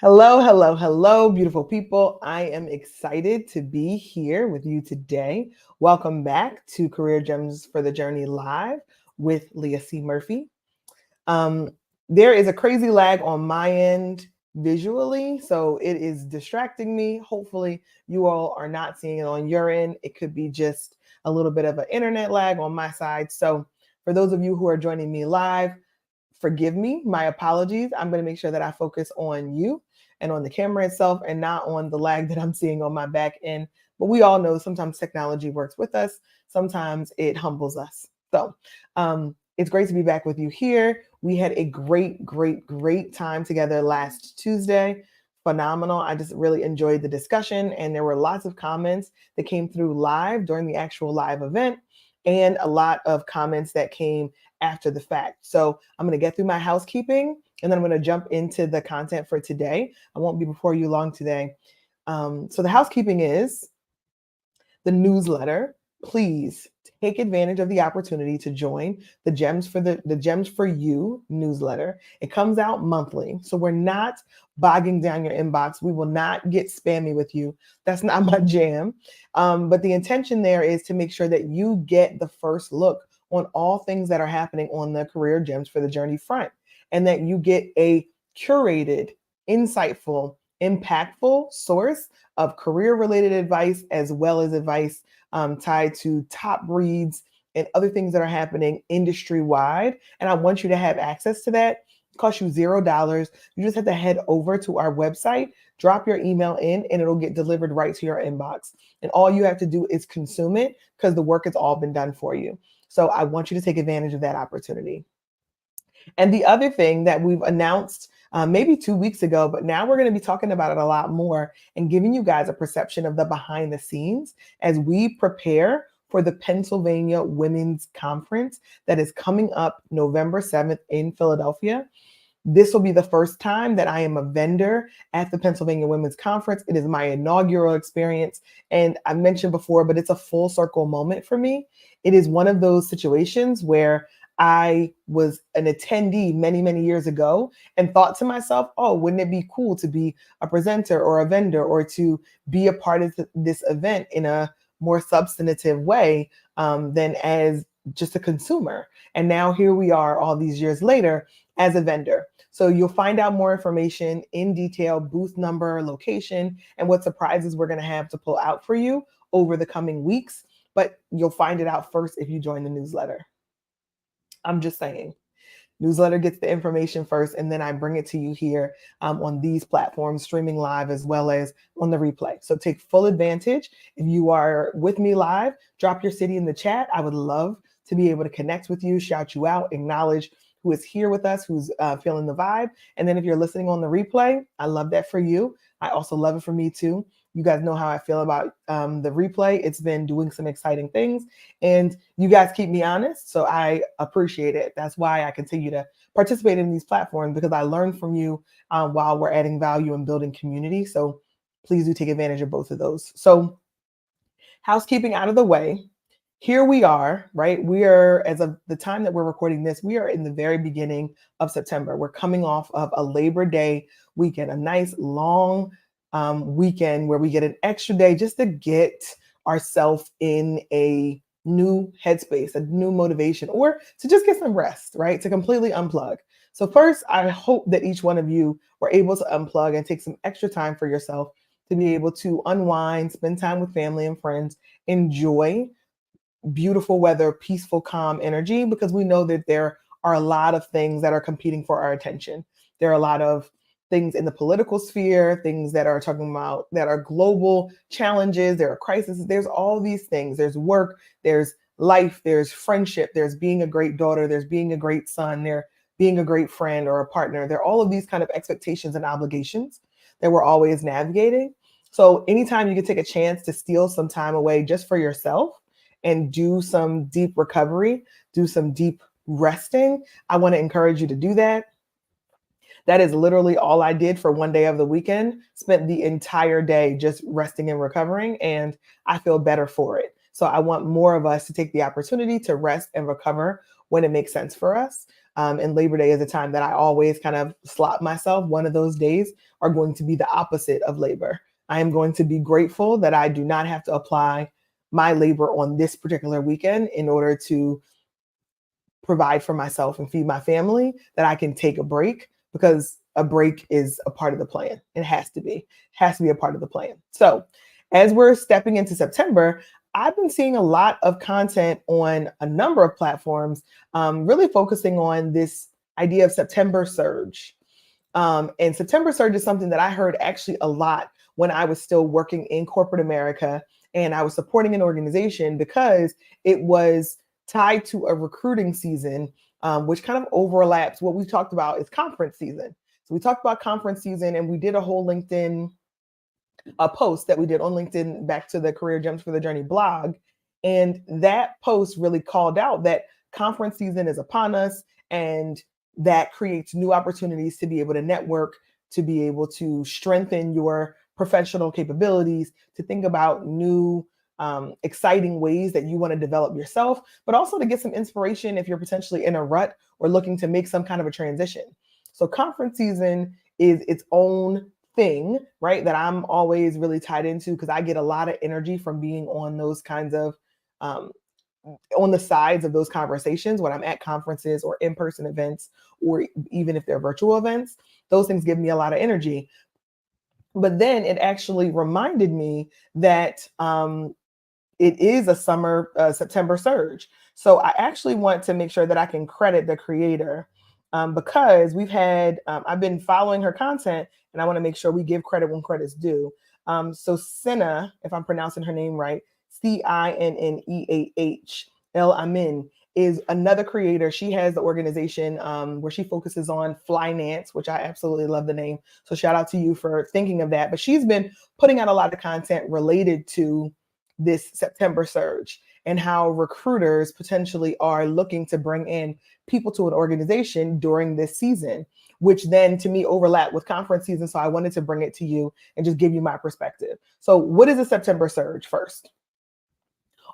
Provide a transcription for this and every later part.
Hello, hello, hello, beautiful people. I am excited to be here with you today. Welcome back to Career Gems for the Journey Live with Leah C. Murphy. Um, there is a crazy lag on my end visually, so it is distracting me. Hopefully, you all are not seeing it on your end. It could be just a little bit of an internet lag on my side. So, for those of you who are joining me live, forgive me, my apologies. I'm going to make sure that I focus on you and on the camera itself and not on the lag that I'm seeing on my back end. But we all know sometimes technology works with us, sometimes it humbles us. So it's great to be back with you here. We had a great time together last Tuesday. Phenomenal. I just really enjoyed the discussion, and there were lots of comments that came through live during the actual live event, and a lot of comments that came after the fact. So I'm going to get through my housekeeping, and then I'm going to jump into the content for today. I won't be before you long today. So the housekeeping is the newsletter. Please take advantage of the opportunity to join the Gems for You newsletter. It comes out monthly, so we're not bogging down your inbox. We will not get spammy with you. That's not my jam. But the intention there is to make sure that you get the first look on all things that are happening on the Career Gems for the Journey front, and that you get a curated, insightful, impactful source of career-related advice, as well as advice tied to top reads and other things that are happening industry-wide. And I want you to have access to that. It costs you $0. You just have to head over to our website, drop your email in, and it'll get delivered right to your inbox. And all you have to do is consume it, because the work has all been done for you. So I want you to take advantage of that opportunity. And the other thing that we've announced maybe 2 weeks ago, but now we're going to be talking about it a lot more and giving you guys a perception of the behind the scenes as we prepare for the Pennsylvania Women's Conference that is coming up November 7th in Philadelphia. This will be the first time that I am a vendor at the Pennsylvania Women's Conference. It is my inaugural experience. And I mentioned before, but it's a full circle moment for me. It is one of those situations where I was an attendee many years ago and thought to myself, oh, wouldn't it be cool to be a presenter or a vendor, or to be a part of this event in a more substantive way than as just a consumer. And now here we are all these years later as a vendor. So you'll find out more information in detail, booth number, location, and what surprises we're going to have to pull out for you over the coming weeks. But you'll find it out first if you join the newsletter. I'm just saying. Newsletter gets the information first, and then I bring it to you here on these platforms, streaming live as well as on the replay. So take full advantage. If you are with me live, drop your city in the chat. I would love to be able to connect with you, shout you out, acknowledge who is here with us, who's feeling the vibe. And then if you're listening on the replay, I love that for you. I also love it for me too. You guys know how I feel about the replay. It's been doing some exciting things, and you guys keep me honest, so I appreciate it. That's why I continue to participate in these platforms, because I learn from you while we're adding value and building community. So please do take advantage of both of those. So housekeeping out of the way, here we are, right? We are, as of the time that we're recording this, we are in the very beginning of September. We're coming off of a Labor Day weekend, a nice long weekend where we get an extra day just to get ourselves in a new headspace, a new motivation, or to just get some rest, right? To completely unplug. So first, I hope that each one of you were able to unplug and take some extra time for yourself to be able to unwind, spend time with family and friends, enjoy beautiful weather, peaceful, calm energy, because we know that there are a lot of things that are competing for our attention. There are a lot of things in the political sphere, things that are talking about that are global challenges, there are crises, there's all these things. There's work, there's life, there's friendship, there's being a great daughter, there's being a great son, there being a great friend or a partner. There are all of these kind of expectations and obligations that we're always navigating. So anytime you can take a chance to steal some time away just for yourself and do some deep recovery, do some deep resting, I want to encourage you to do that. That is literally all I did for one day of the weekend. Spent the entire day just resting and recovering, and I feel better for it. So I want more of us to take the opportunity to rest and recover when it makes sense for us. And Labor Day is a time that I always kind of slot myself. One of those days are going to be the opposite of labor. I am going to be grateful that I do not have to apply my labor on this particular weekend in order to provide for myself and feed my family, that I can take a break, because a break is a part of the plan. It has to be a part of the plan. So as we're stepping into September, I've been seeing a lot of content on a number of platforms, really focusing on this idea of September surge. And September surge is something that I heard actually a lot when I was still working in corporate America and I was supporting an organization, because it was tied to a recruiting season, which kind of overlaps what we talked about is conference season. So we talked about conference season, and we did a whole LinkedIn post that we did on LinkedIn, back to the Career Gems for the Journey blog. And that post really called out that conference season is upon us, and that creates new opportunities to be able to network, to be able to strengthen your professional capabilities, to think about new exciting ways that you want to develop yourself, but also to get some inspiration if you're potentially in a rut or looking to make some kind of a transition. So conference season is its own thing, right? That I'm always really tied into, because I get a lot of energy from being on those kinds of on the sides of those conversations when I'm at conferences or in-person events, or even if they're virtual events. Those things give me a lot of energy. But then it actually reminded me that it is a summer September surge. So I actually want to make sure that I can credit the creator, because I've been following her content, and I want to make sure we give credit when credit's due. So Cinna, if I'm pronouncing her name right, Cinneah El Amin, is another creator. She has the organization where she focuses on finance, which I absolutely love the name. So shout out to you for thinking of that. But she's been putting out a lot of content related to this September surge and how recruiters potentially are looking to bring in people to an organization during this season, which then to me overlap with conference season. So I wanted to bring it to you and just give you my perspective. So what is a September surge first?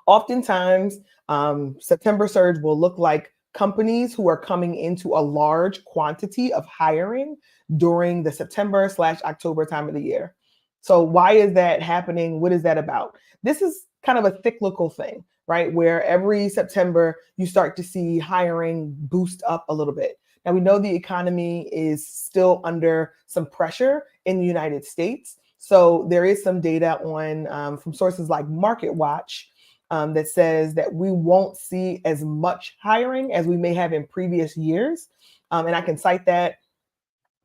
Oftentimes, September surge will look like companies who are coming into a large quantity of hiring during the September/October time of the year. So why is that happening? What is that about? This is kind of a cyclical thing, right? Where every September you start to see hiring boost up a little bit. Now we know the economy is still under some pressure in the United States. So there is some data on from sources like MarketWatch that says that we won't see as much hiring as we may have in previous years. And I can cite that,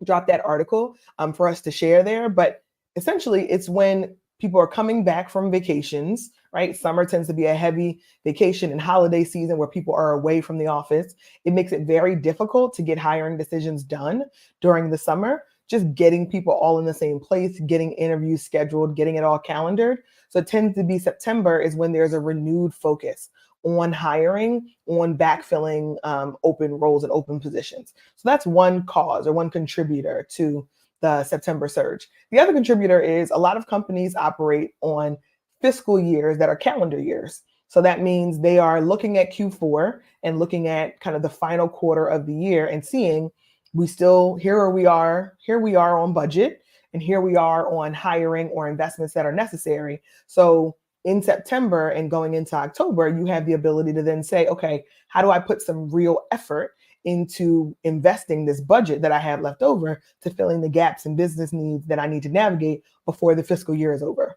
drop that article for us to share there. But essentially, it's when people are coming back from vacations, right? Summer tends to be a heavy vacation and holiday season where people are away from the office. It makes it very difficult to get hiring decisions done during the summer. Just getting people all in the same place, getting interviews scheduled, getting it all calendared. So it tends to be September is when there's a renewed focus on hiring, on backfilling open roles and open positions. So that's one cause or one contributor to the September surge. The other contributor is a lot of companies operate on fiscal years that are calendar years. So that means they are looking at Q4 and looking at kind of the final quarter of the year and seeing here we are on budget, and here we are on hiring or investments that are necessary. So in September and going into October, you have the ability to then say, okay, how do I put some real effort into investing this budget that I have left over to filling the gaps and business needs that I need to navigate before the fiscal year is over?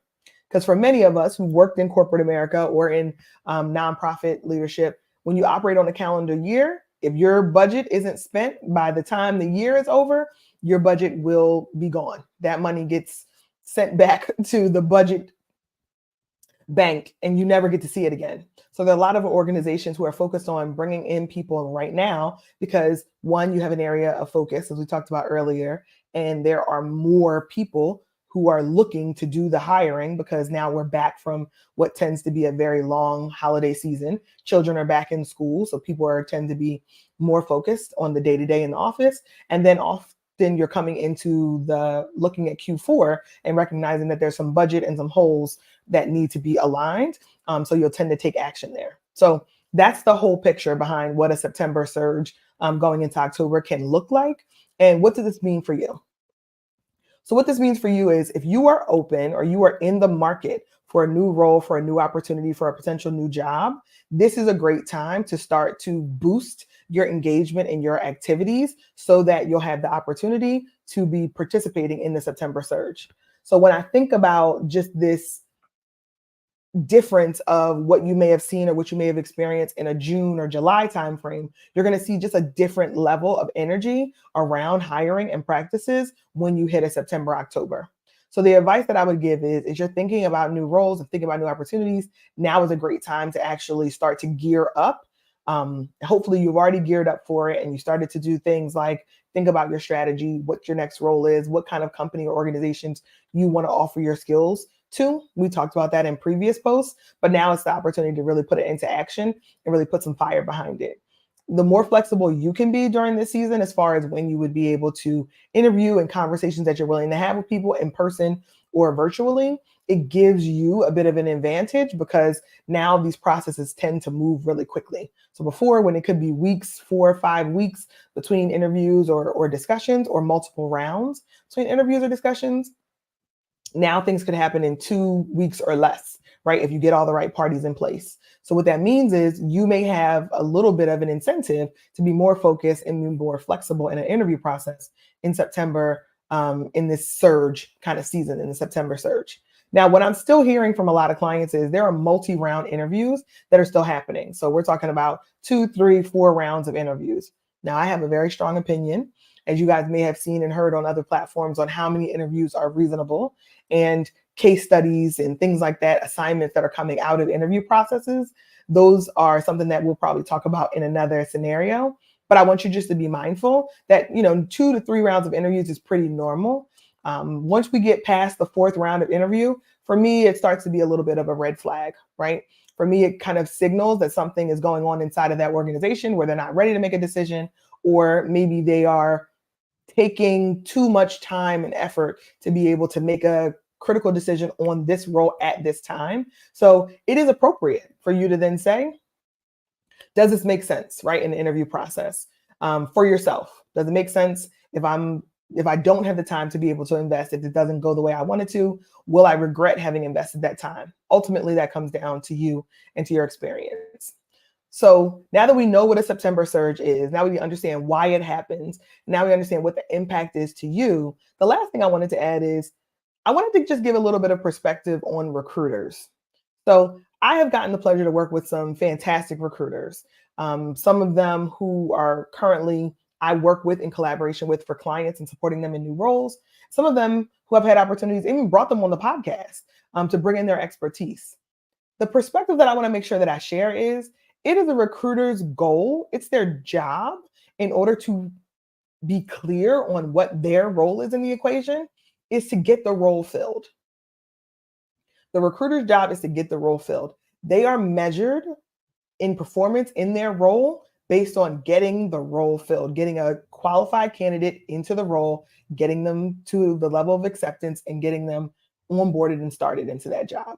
Because for many of us who worked in corporate America or in nonprofit leadership, when you operate on a calendar year, if your budget isn't spent by the time the year is over, your budget will be gone. That money gets sent back to the budget bank and you never get to see it again. So there are a lot of organizations who are focused on bringing in people right now because, one, you have an area of focus, as we talked about earlier, and there are more people who are looking to do the hiring because now we're back from what tends to be a very long holiday season. Children are back in school, so people tend to be more focused on the day-to-day in the office. And then often you're coming into looking at Q4 and recognizing that there's some budget and some holes that need to be aligned. So you'll tend to take action there. So That's the whole picture behind what a September surge going into October can look like. And what does this mean for you? So what this means for you is if you are open or you are in the market for a new role, for a new opportunity, for a potential new job, this is a great time to start to boost your engagement in your activities so that you'll have the opportunity to be participating in the September surge. So when I think about just this difference of what you may have seen or what you may have experienced in a June or July timeframe, you're going to see just a different level of energy around hiring and practices when you hit a September, October. So the advice that I would give is you're thinking about new roles and thinking about new opportunities, now is a great time to actually start to gear up. Hopefully you've already geared up for it and you started to do things like think about your strategy, what your next role is, what kind of company or organizations you want to offer your skills to. We talked about that in previous posts, but now it's the opportunity to really put it into action and really put some fire behind it. The more flexible you can be during this season, as far as when you would be able to interview and conversations that you're willing to have with people in person or virtually, it gives you a bit of an advantage because now these processes tend to move really quickly. So before, when it could be weeks, 4 or 5 weeks between interviews or discussions, or multiple rounds between interviews or discussions, now things could happen in 2 weeks or less, right? If you get all the right parties in place. So what that means is you may have a little bit of an incentive to be more focused and be more flexible in an interview process in September, in this surge kind of season, in the September surge. Now, what I'm still hearing from a lot of clients is there are multi-round interviews that are still happening. So we're talking about 2, 3, 4 rounds of interviews. Now, I have a very strong opinion, as you guys may have seen and heard on other platforms, on how many interviews are reasonable, and case studies and things like that, assignments that are coming out of interview processes. Those are something that we'll probably talk about in another scenario. But I want you just to be mindful that, 2 to 3 rounds of interviews is pretty normal. Once we get past the 4th round of interview, for me, it starts to be a little bit of a red flag, right? For me, it kind of signals that something is going on inside of that organization where they're not ready to make a decision, or maybe they are taking too much time and effort to be able to make a critical decision on this role at this time. So it is appropriate for you to then say, does this make sense, right, in the interview process, for yourself? Does it make sense if I don't have the time to be able to invest, if it doesn't go the way I wanted to? Will I regret having invested that time? Ultimately, that comes down to you and to your experience. So now that we know what a September surge is, now we understand why it happens, now we understand what the impact is to you, the last thing I wanted to add is I wanted to just give a little bit of perspective on recruiters. So I have gotten the pleasure to work with some fantastic recruiters. Some of them who are currently I work with in collaboration with for clients and supporting them in new roles. Some of them who have had opportunities, even brought them on the podcast to bring in their expertise. The perspective that I want to make sure that I share is it is a recruiter's goal, it's their job, in order to be clear on what their role is in the equation, is to get the role filled. The recruiter's job is to get the role filled. They are measured in performance in their role based on getting the role filled, getting a qualified candidate into the role, getting them to the level of acceptance, and getting them onboarded and started into that job.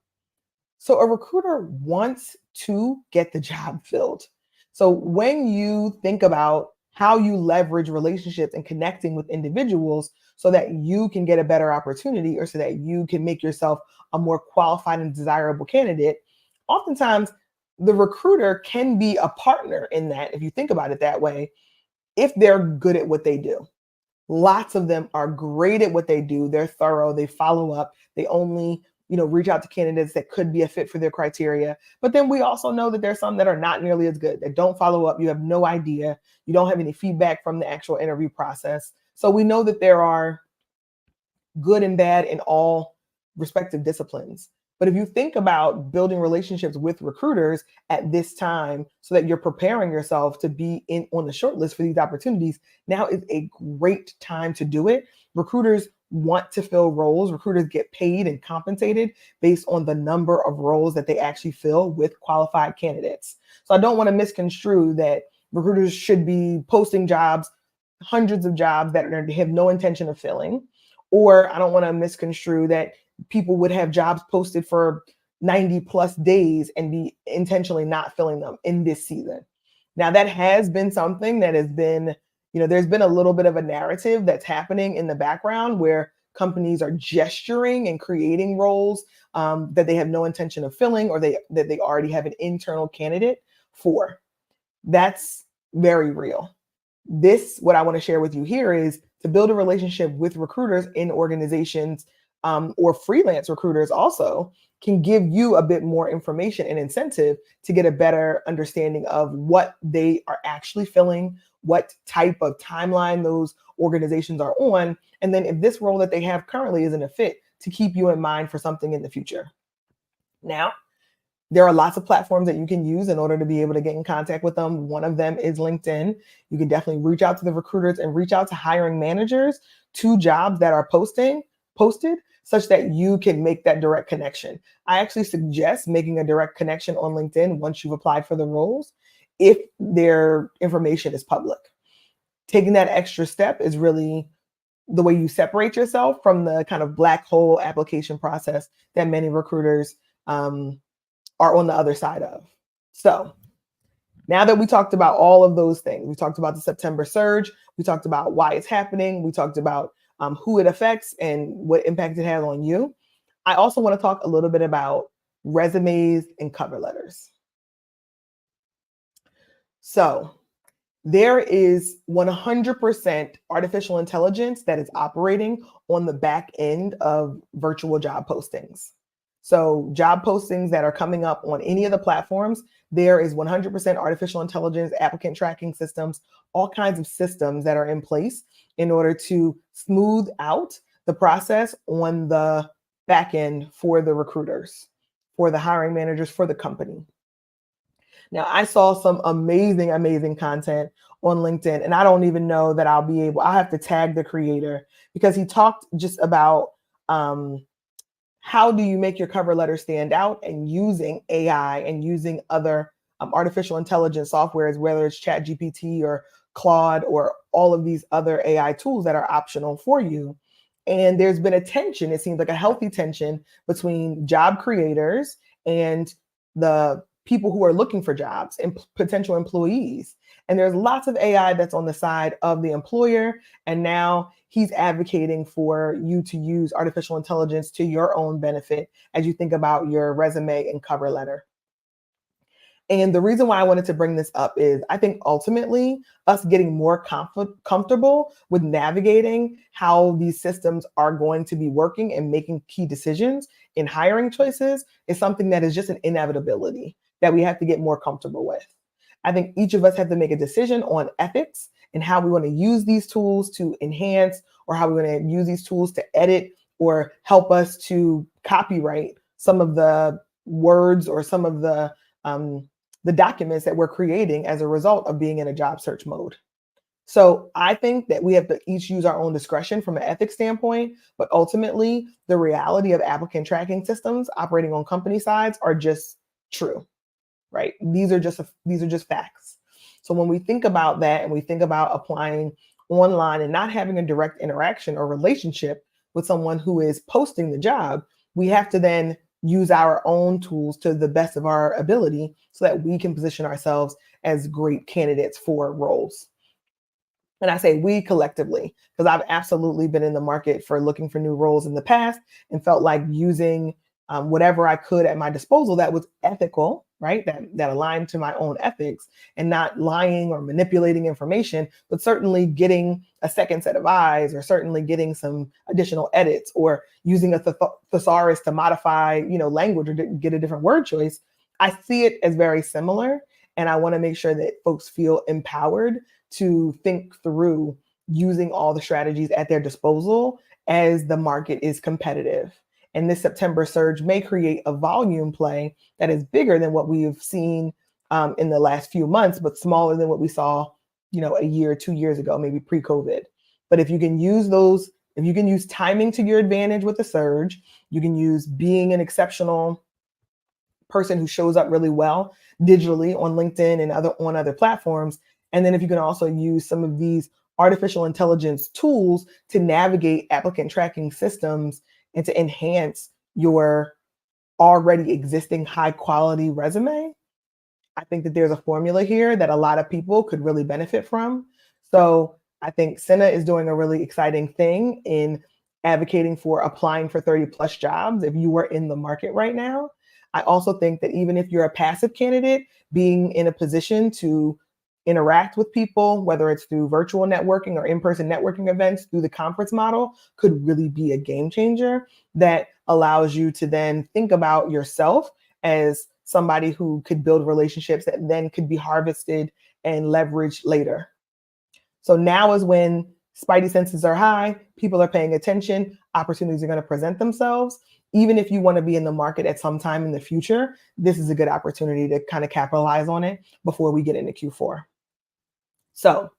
So a recruiter wants to get the job filled. So when you think about how you leverage relationships and connecting with individuals so that you can get a better opportunity, or so that you can make yourself a more qualified and desirable candidate, oftentimes the recruiter can be a partner in that, if you think about it that way, if they're good at what they do. Lots of them are great at what they do. They're thorough, they follow up, they only reach out to candidates that could be a fit for their criteria. But then we also know that there's some that are not nearly as good, that don't follow up. You have no idea. You don't have any feedback from the actual interview process. So we know that there are good and bad in all respective disciplines. But if you think about building relationships with recruiters at this time so that you're preparing yourself to be on the short list for these opportunities, now is a great time to do it. Recruiters want to fill roles. Recruiters get paid and compensated based on the number of roles that they actually fill with qualified candidates. So I don't want to misconstrue that recruiters should be posting jobs, hundreds of jobs that they have no intention of filling. Or I don't want to misconstrue that people would have jobs posted for 90 plus days and be intentionally not filling them in this season. Now, that has been something that has been, there's been a little bit of a narrative that's happening in the background where companies are gesturing and creating roles that they have no intention of filling, or that they already have an internal candidate for. That's very real. What I want to share with you here is to build a relationship with recruiters in organizations, or freelance recruiters also can give you a bit more information and incentive to get a better understanding of what they are actually filling, what type of timeline those organizations are on, and then if this role that they have currently isn't a fit, to keep you in mind for something in the future. Now, there are lots of platforms that you can use in order to be able to get in contact with them. One of them is LinkedIn. You can definitely reach out to the recruiters and reach out to hiring managers to jobs that are posted, such that you can make that direct connection. I actually suggest making a direct connection on LinkedIn once you've applied for the roles, if their information is public. Taking that extra step is really the way you separate yourself from the kind of black hole application process that many recruiters are on the other side of. So now that we talked about all of those things, we talked about the September surge, we talked about why it's happening, we talked about who it affects and what impact it has on you. I also want to talk a little bit about resumes and cover letters. So there is 100% artificial intelligence that is operating on the back end of virtual job postings. So job postings that are coming up on any of the platforms, there is 100% artificial intelligence, applicant tracking systems, all kinds of systems that are in place in order to smooth out the process on the back end for the recruiters, for the hiring managers, for the company. Now, I saw some amazing, amazing content on LinkedIn, and I don't even know that I'll have to tag the creator, because he talked just about how do you make your cover letter stand out, and using AI and using other artificial intelligence softwares, whether it's ChatGPT or Claude or all of these other AI tools that are optional for you. And there's been a tension, it seems like a healthy tension, between job creators and the people who are looking for jobs and potential employees. And there's lots of AI that's on the side of the employer. And now he's advocating for you to use artificial intelligence to your own benefit as you think about your resume and cover letter. And the reason why I wanted to bring this up is I think ultimately us getting more comfortable with navigating how these systems are going to be working and making key decisions in hiring choices is something that is just an inevitability that we have to get more comfortable with. I think each of us have to make a decision on ethics and how we want to use these tools to enhance, or how we want to use these tools to edit or help us to copyright some of the words or some of the documents that we're creating as a result of being in a job search mode. So I think that we have to each use our own discretion from an ethics standpoint, but ultimately the reality of applicant tracking systems operating on company sides are just true, right? These are just facts. So when we think about that and we think about applying online and not having a direct interaction or relationship with someone who is posting the job, we have to then use our own tools to the best of our ability so that we can position ourselves as great candidates for roles. And I say we collectively, because I've absolutely been in the market for looking for new roles in the past and felt like using whatever I could at my disposal that was ethical, right? That aligned to my own ethics, and not lying or manipulating information, but certainly getting a second set of eyes, or certainly getting some additional edits, or using a thesaurus to modify, language, or to get a different word choice. I see it as very similar. And I want to make sure that folks feel empowered to think through using all the strategies at their disposal as the market is competitive. And this September surge may create a volume play that is bigger than what we've seen in the last few months, but smaller than what we saw, a year or 2 years ago, maybe pre-COVID. But if you can use timing to your advantage with the surge, you can use being an exceptional person who shows up really well digitally on LinkedIn and on other platforms. And then if you can also use some of these artificial intelligence tools to navigate applicant tracking systems and to enhance your already existing high quality resume, I think that there's a formula here that a lot of people could really benefit from. So I think Senna is doing a really exciting thing in advocating for applying for 30 plus jobs if you are in the market right now. I also think that even if you're a passive candidate, being in a position to interact with people, whether it's through virtual networking or in-person networking events through the conference model, could really be a game changer that allows you to then think about yourself as somebody who could build relationships that then could be harvested and leveraged later. So now is when spidey senses are high, people are paying attention, opportunities are going to present themselves. Even if you want to be in the market at some time in the future, this is a good opportunity to kind of capitalize on it before we get into Q4. So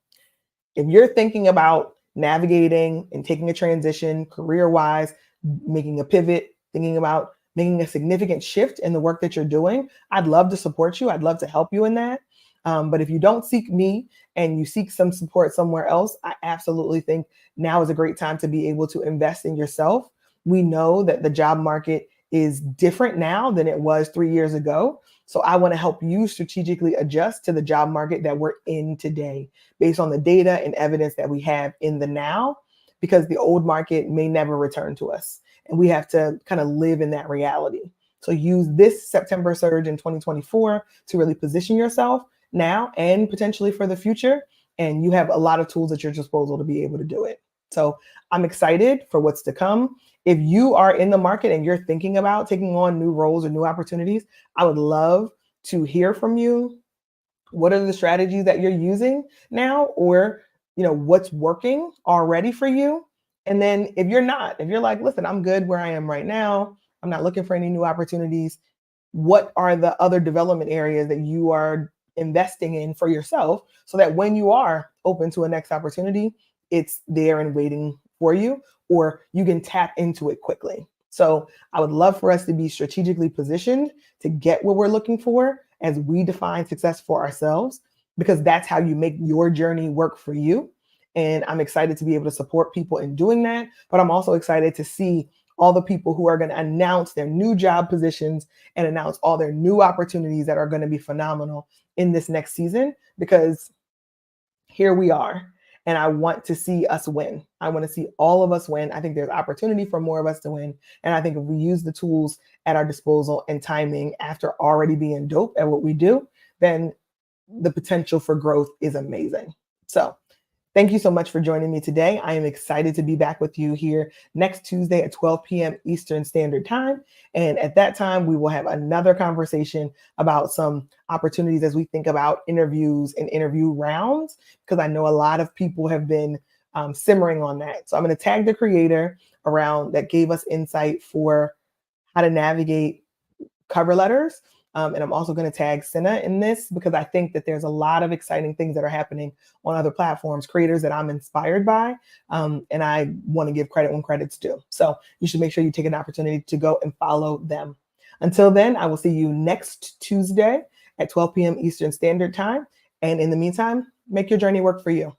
if you're thinking about navigating and taking a transition career-wise, making a pivot, thinking about making a significant shift in the work that you're doing, I'd love to support you. I'd love to help you in that. But if you don't seek me and you seek some support somewhere else, I absolutely think now is a great time to be able to invest in yourself. We know that the job market is different now than it was 3 years ago. So I want to help you strategically adjust to the job market that we're in today based on the data and evidence that we have in the now, because the old market may never return to us. And we have to kind of live in that reality. So use this September surge in 2024 to really position yourself now and potentially for the future. And you have a lot of tools at your disposal to be able to do it. So I'm excited for what's to come. If you are in the market and you're thinking about taking on new roles or new opportunities, I would love to hear from you. What are the strategies that you're using now, or what's working already for you? And then if you're like, listen, I'm good where I am right now, I'm not looking for any new opportunities, what are the other development areas that you are investing in for yourself so that when you are open to a next opportunity, it's there and waiting for you, or you can tap into it quickly? So I would love for us to be strategically positioned to get what we're looking for as we define success for ourselves, because that's how you make your journey work for you. And I'm excited to be able to support people in doing that. But I'm also excited to see all the people who are going to announce their new job positions and announce all their new opportunities that are going to be phenomenal in this next season, because here we are. And I want to see us win. I want to see all of us win. I think there's opportunity for more of us to win. And I think if we use the tools at our disposal and timing after already being dope at what we do, then the potential for growth is amazing. So thank you so much for joining me today. I am excited to be back with you here next Tuesday at 12 p.m. Eastern Standard Time. And at that time, we will have another conversation about some opportunities as we think about interviews and interview rounds, because I know a lot of people have been simmering on that. So I'm going to tag the creator around that gave us insight for how to navigate cover letters. And I'm also going to tag Senna in this, because I think that there's a lot of exciting things that are happening on other platforms, creators that I'm inspired by. And I want to give credit when credit's due. So you should make sure you take an opportunity to go and follow them. Until then, I will see you next Tuesday at 12 p.m. Eastern Standard Time. And in the meantime, make your journey work for you.